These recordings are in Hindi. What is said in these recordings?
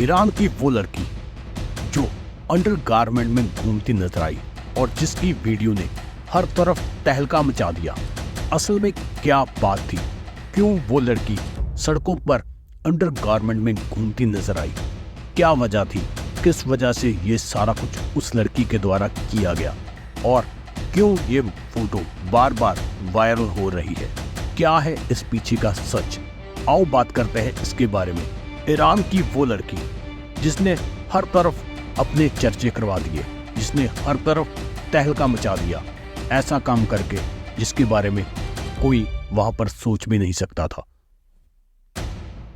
ईरान की वो लड़की जो अंडरगारमेंट में घूमती नजर आई और जिसकी वीडियो ने हर तरफ तहलका मचा दिया। असल में क्या बात थी? क्यों वो लड़की सड़कों पर अंडरगारमेंट में घूमती नजर आई? क्या वजह थी? किस वजह से ये सारा कुछ उस लड़की के द्वारा किया गया? और क्यों ये फोटो बार बार वायरल हो रही है? क्या है इस पीछे का सच? आओ बात करते हैं इसके बारे में। ईरान की वो लड़की जिसने हर तरफ अपने चर्चे करवा दिए, जिसने हर तरफ तहलका मचा दिया, ऐसा काम करके जिसके बारे में कोई वहां पर सोच भी नहीं सकता था।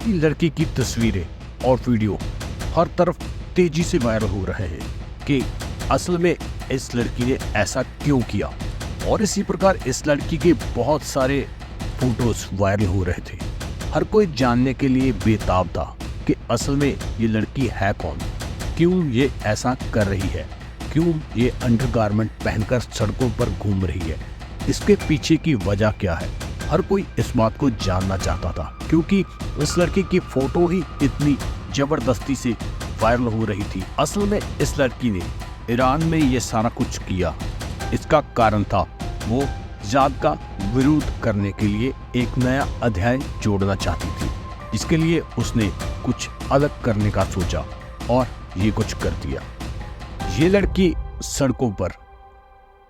लड़की की तस्वीरें और वीडियो हर तरफ तेजी से वायरल हो रहे हैं कि असल में इस लड़की ने ऐसा क्यों किया। और इसी प्रकार इस लड़की के बहुत सारे फोटोज वायरल हो रहे थे। हर कोई जानने के लिए बेताब था कि असल में ये लड़की है कौन, क्यों ये ऐसा कर रही है, क्यों ये अंडरगारमेंट पहनकर सड़कों पर घूम रही है, इसके पीछे की वजह क्या है। हर कोई इस बात को जानना चाहता था क्योंकि इस लड़की की फोटो ही इतनी जबरदस्ती से वायरल हो रही थी। असल में इस लड़की ने ईरान में ये सारा कुछ किया, इसका कारण था वो हिजाब का विरोध करने के लिए एक नया अध्याय जोड़ना चाहती थी, जिसके लिए उसने कुछ अलग करने का सोचा और ये कुछ कर दिया। ये लड़की सड़कों पर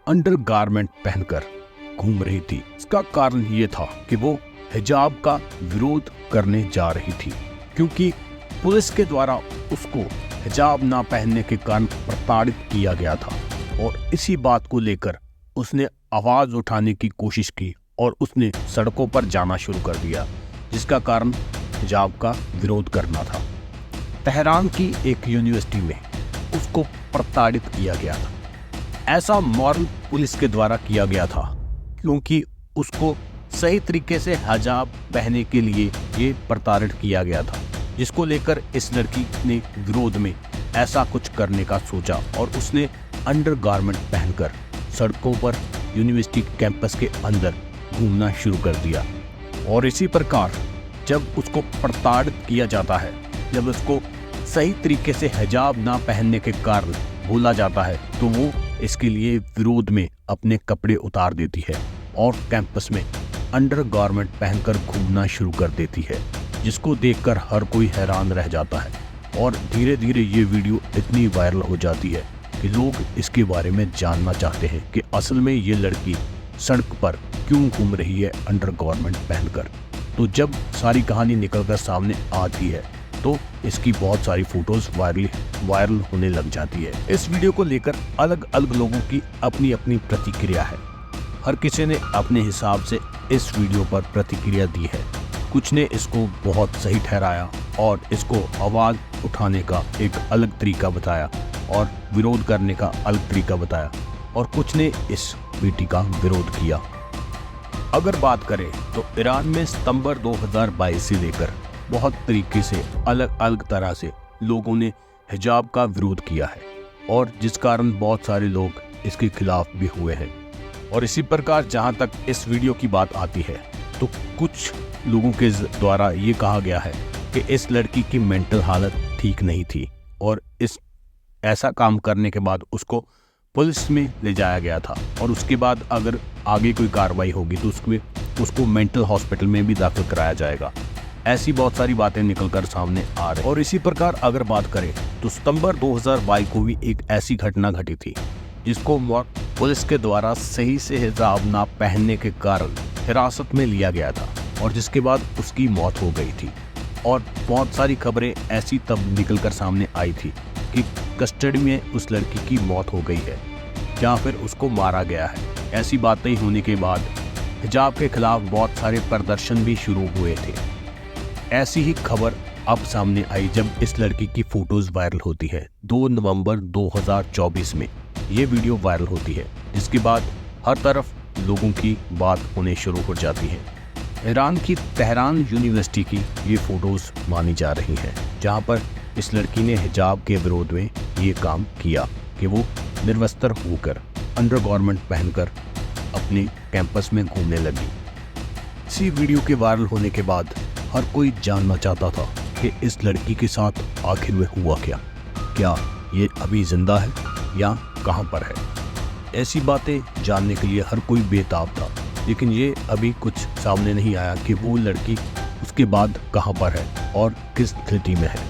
अंडरगारमेंट पहनकर घूम रही थी। इसका कारण ये था कि वो हिजाब का विरोध करने जा रही थी, क्योंकि पुलिस के द्वारा उसको हिजाब ना पहनने के कारण प्रताड़ित किया गया था। और इसी बात को लेकर उसने आवाज उठाने की कोशिश की और उसने सड़कों पर जाना शुरू कर दिया, जिसका कारण हिजाब का विरोध करना था। तेहरान की एक यूनिवर्सिटी में उसको प्रताड़ित किया गया था। ऐसा मॉरल पुलिस के द्वारा किया गया था क्योंकि उसको सही तरीके से हिजाब पहनने के लिए ये प्रताड़ित किया गया था, जिसको लेकर इस लड़की ने विरोध में ऐसा कुछ करने का सोचा और उसने अंडरगारमेंट पहनकर सड़कों पर यूनिवर्सिटी कैंपस के अंदर घूमना शुरू कर दिया। और इसी प्रकार जब उसको प्रताड़ित किया जाता है, जब उसको सही तरीके से हिजाब ना पहनने के कारण भूला जाता है, तो वो इसके लिए विरोध में अपने कपड़े उतार देती है और कैंपस में अंडरगारमेंट पहनकर घूमना शुरू कर देती है, जिसको देखकर हर कोई हैरान रह जाता है। और धीरे धीरे ये वीडियो इतनी वायरल हो जाती है कि लोग इसके बारे में जानना चाहते हैं कि असल में ये लड़की सड़क पर क्यों घूम रही है अंडरगारमेंट पहनकर। तो जब सारी कहानी निकलकर सामने आती है तो इसकी बहुत सारी फोटोज वायरल होने लग जाती है। इस वीडियो को लेकर अलग अलग लोगों की अपनी अपनी प्रतिक्रिया है। हर किसी ने अपने हिसाब से इस वीडियो पर प्रतिक्रिया दी है। कुछ ने इसको बहुत सही ठहराया और इसको आवाज उठाने का एक अलग तरीका बताया और विरोध करने का अलग तरीका बताया, और कुछ ने इस बेटी का विरोध किया। अगर बात करें तो ईरान में सितंबर 2022 से लेकर बहुत तरीके से अलग अलग तरह से लोगों ने हिजाब का विरोध किया है, और जिस कारण बहुत सारे लोग इसके खिलाफ भी हुए हैं। और इसी प्रकार जहां तक इस वीडियो की बात आती है तो कुछ लोगों के द्वारा ये कहा गया है कि इस लड़की की मेंटल हालत ठीक नहीं थी और ऐसा काम करने के बाद उसको पुलिस में ले जाया गया था, और उसके बाद अगर आगे कोई कार्रवाई होगी तो उसको मेंटल हॉस्पिटल में भी दाखिल कराया जाएगा। ऐसी बहुत सारी बातें निकलकर सामने आ रही। और इसी प्रकार अगर बात करें तो सितंबर 2022 को भी एक ऐसी घटना घटी थी जिसको पुलिस के द्वारा सही से हिजाब ना पहनने के कारण हिरासत में लिया गया था, और जिसके बाद उसकी मौत हो गई थी। और बहुत सारी खबरें ऐसी तब निकलकर सामने आई थी कि कस्टडी में उस लड़की की मौत हो गई है या फिर उसको मारा गया है। ऐसी बातें होने के बाद हिजाब के खिलाफ बहुत सारे प्रदर्शन भी शुरू हुए थे। ऐसी ही खबर अब सामने आई जब इस लड़की की फोटोज वायरल होती है। 2 नवंबर 2024 में ये वीडियो वायरल होती है, जिसके बाद हर तरफ लोगों की बात होने शुरू हो जाती है। ईरान की तेहरान यूनिवर्सिटी की ये फोटोज मानी जा रही हैं, जहां पर इस लड़की ने हिजाब के विरोध में ये काम किया कि वो निर्वस्त्र होकर अंडरगारमेंट पहनकर अपने कैंपस में घूमने लगी। इसी वीडियो के वायरल होने के बाद हर कोई जानना चाहता था कि इस लड़की के साथ आखिर में हुआ क्या ये अभी जिंदा है या कहाँ पर है। ऐसी बातें जानने के लिए हर कोई बेताब था, लेकिन ये अभी कुछ सामने नहीं आया कि वो लड़की उसके बाद कहाँ पर है और किस स्थिति में है।